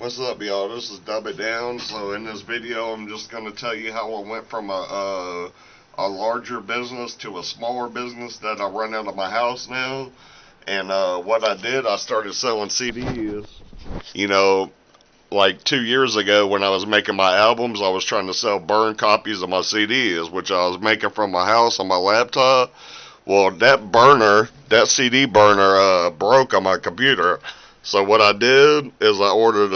What's up, y'all? This is Dubitdown. So in this video, I'm just going to tell you how I went from a larger business to a smaller business that I run out of my house now. And what I did, I started selling CDs. You know, like 2 years ago when I was making my albums, I was trying to sell burned copies of my CDs, which I was making from my house on my laptop. Well, that CD burner broke on my computer. So what I did is I ordered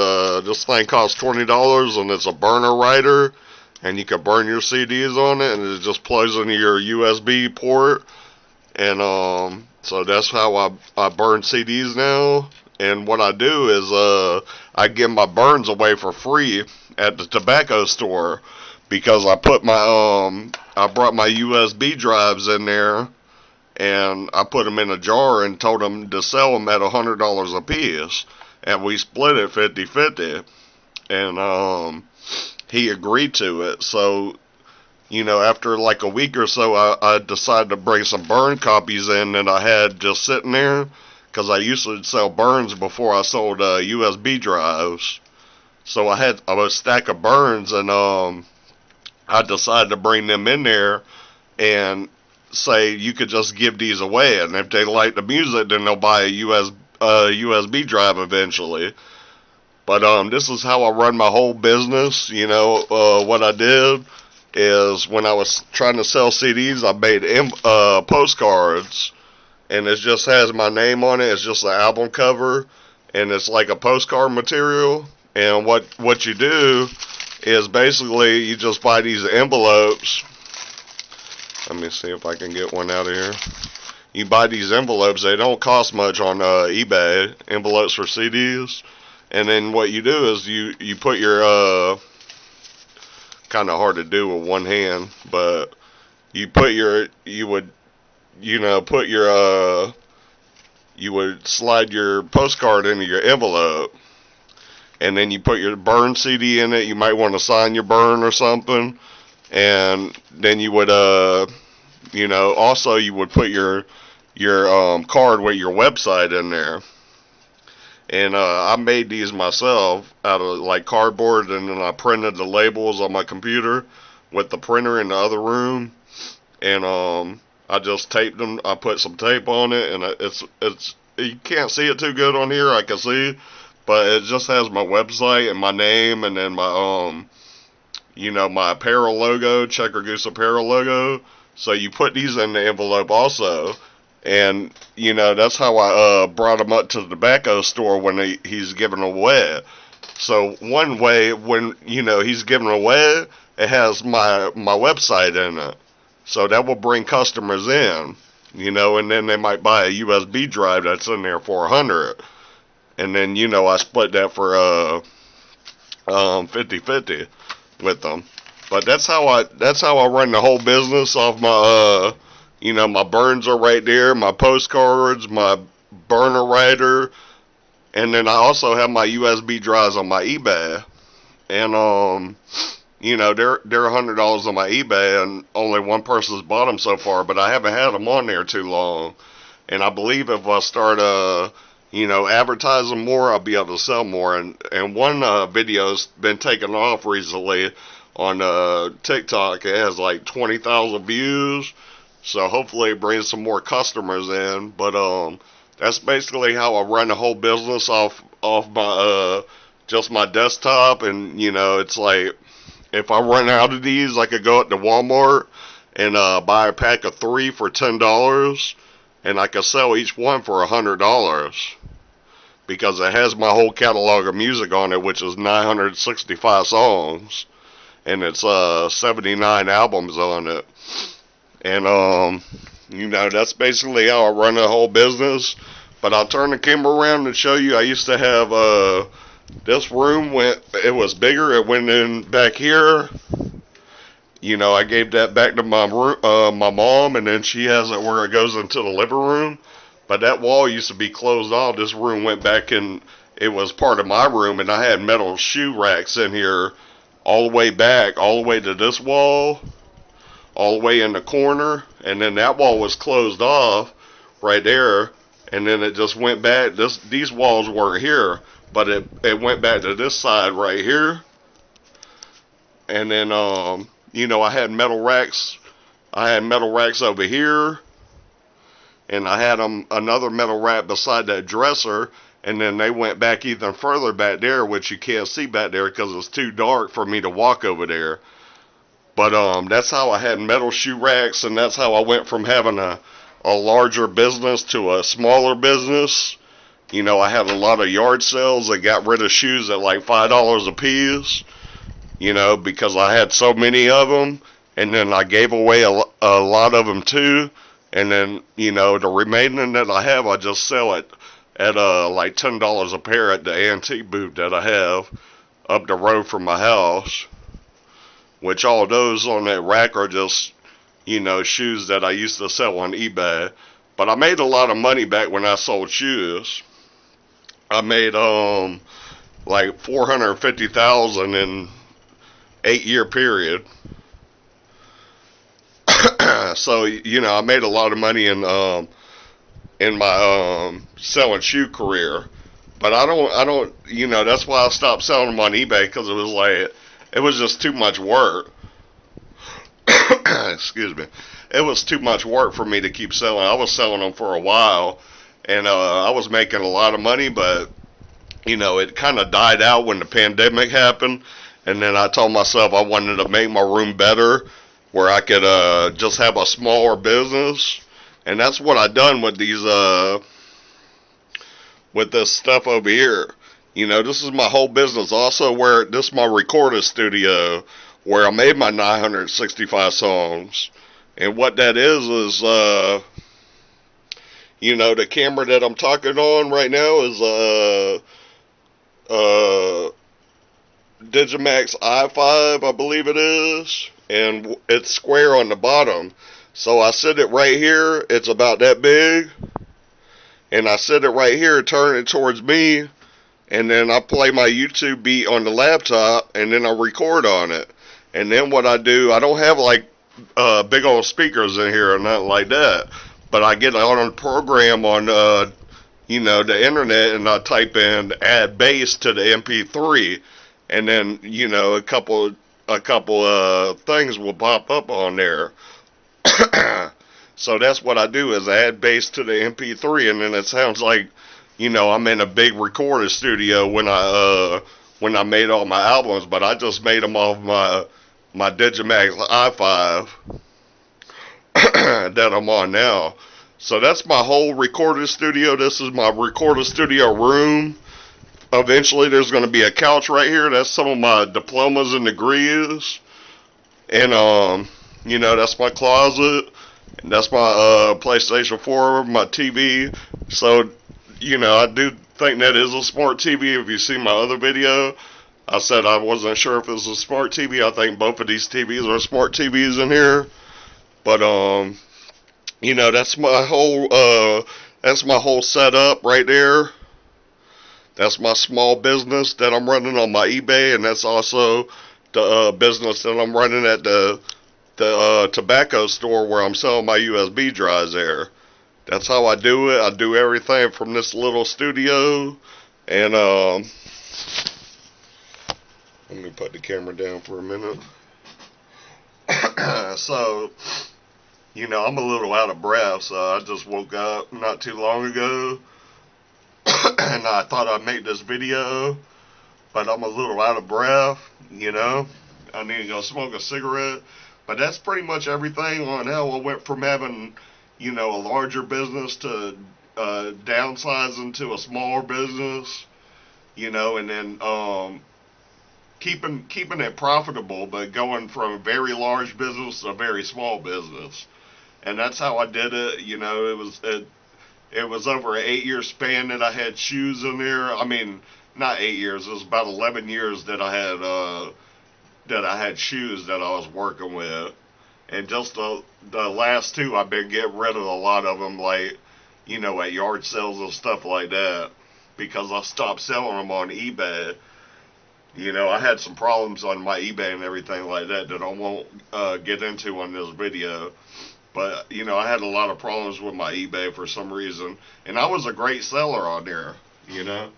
this thing costs $20 and it's a burner writer, and you can burn your CDs on it, and it just plugs into your USB port. And so that's how I burn CDs now. And what I do is I give my burns away for free at the tobacco store, because I brought my USB drives in there, and I put them in a jar and told them to sell them at $100 a piece, and we split it 50-50, and he agreed to it. So, after like a week or so, I decided to bring some burn copies in that I had just sitting there, because I used to sell burns before I sold USB drives. So I had a stack of burns, and I decided to bring them in there and say you could just give these away, and if they like the music, then they'll buy a USB drive eventually. But this is how I run my whole business. What I did is, when I was trying to sell CDs, I made postcards, and it just has my name on it. It's just an album cover, and it's like a postcard material. And what you do is basically you just buy these envelopes. Let me see if I can get one out of here. You buy these envelopes. They don't cost much on eBay. Envelopes for CDs. And then what you do is you put your, kind of hard to do with one hand, but you would slide your postcard into your envelope, and then you put your burn CD in it. You might want to sign your burn or something. And then you would, also you would put your card with your website in there. And I made these myself out of like cardboard, and then I printed the labels on my computer with the printer in the other room. And I just taped them. I put some tape on it, and it's you can't see it too good on here. I can see, but it just has my website and my name, and then my my apparel logo, CheckeredGooseApparel logo. So you put these in the envelope also. And, that's how I brought them up to the tobacco store when he's giving away. So one way, when, he's giving away, it has my website in it. So that will bring customers in, and then they might buy a USB drive that's in there for $100. And then, I split that for 50-50 with them. But that's how I run the whole business off my my burns are right there, my postcards, my burner writer, and then I also have my USB drives on my eBay. And they're $100 on my eBay, and only one person's bought them so far, but I haven't had them on there too long. And I believe if I start advertising more, I'll be able to sell more. And one video's been taken off recently on TikTok. It has like 20,000 views, so hopefully it brings some more customers in. But that's basically how I run the whole business off my just my desktop. And it's like, if I run out of these, I could go up to Walmart and buy a pack of 3 for $10, and I could sell each one for $100, because it has my whole catalog of music on it, which is 965 songs, and it's 79 albums on it. And that's basically how I run the whole business. But I'll turn the camera around and show you. I used to have this room, it was bigger. It went in back here. I gave that back to my mom, and then she has it where it goes into the living room. But that wall used to be closed off. This room went back in. It was part of my room, and I had metal shoe racks in here all the way back, all the way to this wall, all the way in the corner, and then that wall was closed off right there, and then it just went back. These walls weren't here, but it went back to this side right here. And then, you know, I had metal racks over here, and I had another metal rack beside that dresser, and then they went back even further back there, which you can't see back there because it's too dark for me to walk over there. But that's how I had metal shoe racks, and that's how I went from having a larger business to a smaller business. You know, I had a lot of yard sales that got rid of shoes at like $5 a piece, you know, because I had so many of them, and then I gave away a lot of them too, and then, you know, the remaining that I have, I just sell it at like $10 a pair at the antique booth that I have up the road from my house, which all those on that rack are just, you know, shoes that I used to sell on eBay. But I made a lot of money back when I sold shoes. I made like $450,000 in 8-year period. So, you know, I made a lot of money in my selling shoe career. But I don't, you know, that's why I stopped selling them on eBay, because it was just too much work. Excuse me. It was too much work for me to keep selling. I was selling them for a while, and I was making a lot of money, but, you know, it kind of died out when the pandemic happened, and then I told myself I wanted to make my room better, where I could just have a smaller business, and that's what I done with these, with this stuff over here. You know, this is my whole business. Also, where this is my recording studio, where I made my 965 songs. And what that is, you know, the camera that I'm talking on right now is Digimax i5, I believe it is, and it's square on the bottom. So I set it right here, it's about that big, and I set it right here, turn it towards me, and then I play my YouTube beat on the laptop, and then I record on it. And then what I do, I don't have like big old speakers in here or nothing like that, but I get on a program on you know, the internet, and I type in add bass to the MP3, and then, you know, a couple things will pop up on there. So that's what I do, is add bass to the MP3, and then it sounds like, you know, I'm in a big recording studio when I made all my albums, but I just made them off my Digimax i5 that I'm on now. So that's my whole recording studio. This is my recording studio room. Eventually there's going to be a couch right here. That's some of my diplomas and degrees. And, you know, that's my closet. And that's my PlayStation 4, my TV. So, you know, I do think that is a smart TV. If you see my other video, I said I wasn't sure if it was a smart TV. I think both of these TVs are smart TVs in here. But, you know, that's my whole setup right there. That's my small business that I'm running on my eBay, and that's also the business that I'm running at the tobacco store where I'm selling my USB drives there. That's how I do it. I do everything from this little studio, and let me put the camera down for a minute. So, you know, I'm a little out of breath, so I just woke up not too long ago, and I thought I'd make this video, but I'm a little out of breath, you know. I need to go smoke a cigarette, but that's pretty much everything on how I went from having, you know, a larger business to downsizing to a smaller business, you know, and then keeping it profitable, but going from a very large business to a very small business. And that's how I did it. You know, it was over an 8-year span that I had shoes in there. I mean, not 8 years. It was about 11 years that I had shoes that I was working with. And just the last 2, I've been getting rid of a lot of them, like, you know, at yard sales and stuff like that, because I stopped selling them on eBay. You know, I had some problems on my eBay and everything like that I won't get into on this video. But, you know, I had a lot of problems with my eBay for some reason. And I was a great seller on there, you know.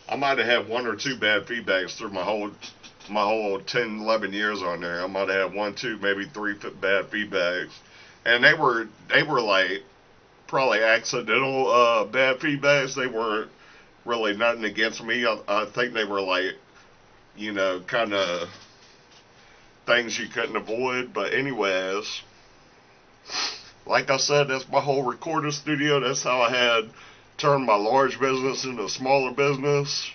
I might have had 1 or 2 bad feedbacks through my whole 10, 11 years on there. I might have had 1, 2, maybe 3 bad feedbacks, and they were like probably accidental bad feedbacks. They weren't really nothing against me. I think they were like, you know, kind of things you couldn't avoid. But anyways, like I said, that's my whole recording studio. That's how I had turned my large business into a smaller business.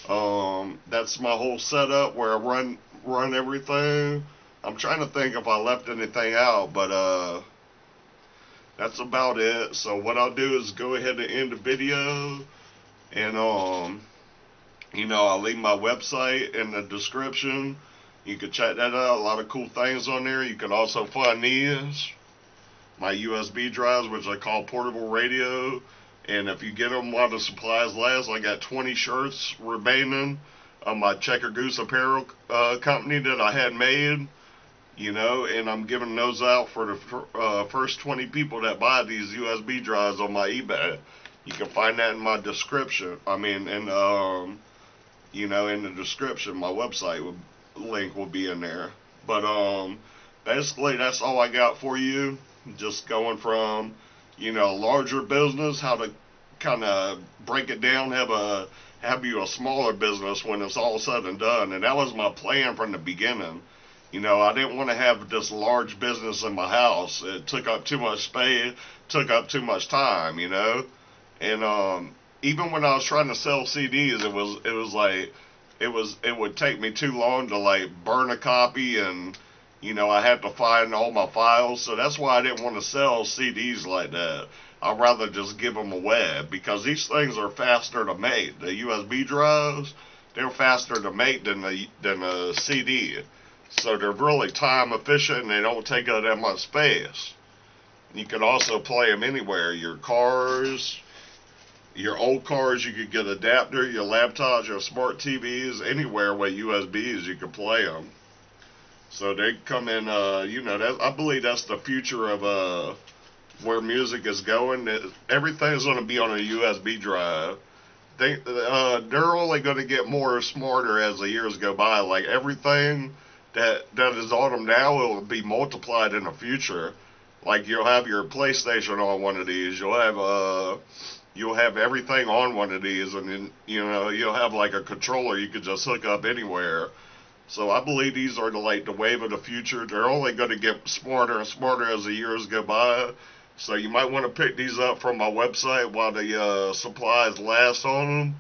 That's my whole setup where I run everything. I'm trying to think if I left anything out, but that's about it. So what I'll do is go ahead and end the video, and you know, I'll leave my website in the description. You can check that out. A lot of cool things on there. You can also find these, my USB drives, which I call portable radio. And if you get them while the supplies last, I got 20 shirts remaining of my CheckeredGooseApparel company that I had made. You know, and I'm giving those out for the first 20 people that buy these USB drives on my eBay. You can find that in my description. I mean, you know, in the description, my website link will be in there. But basically, that's all I got for you. Just going from, you know, larger business, how to kind of break it down, have you a smaller business when it's all said and done. And that was my plan from the beginning. You know, I didn't want to have this large business in my house. It took up too much space, took up too much time, you know. And even when I was trying to sell CDs, it would take me too long to like burn a copy, and you know, I had to find all my files. So that's why I didn't want to sell CDs like that. I'd rather just give them away, because these things are faster to make. The USB drives, they're faster to make than a CD. So they're really time efficient, and they don't take up that much space. You can also play them anywhere. Your cars, your old cars, you could get an adapter. Your laptops, your smart TVs, anywhere with USBs, you can play them. So they come in, you know, I believe that's the future of where music is going. Everything's going to be on a USB drive. They're only going to get more smarter as the years go by. Like everything that is on them now will be multiplied in the future. Like you'll have your PlayStation on one of these. You'll have everything on one of these, and then, you know, you'll have like a controller you could just hook up anywhere. So I believe these are the wave of the future. They're only going to get smarter and smarter as the years go by. So you might want to pick these up from my website while the supplies last on them.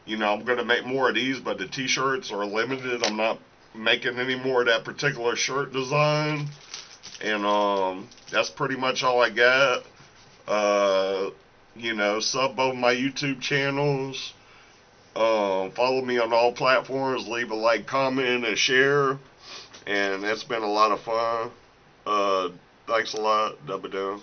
You know, I'm going to make more of these, but the t-shirts are limited. I'm not making any more of that particular shirt design. And that's pretty much all I got. You know, sub both my YouTube channels. Follow me on all platforms. Leave a like, comment, and share. And it's been a lot of fun. Thanks a lot. Dubitdown.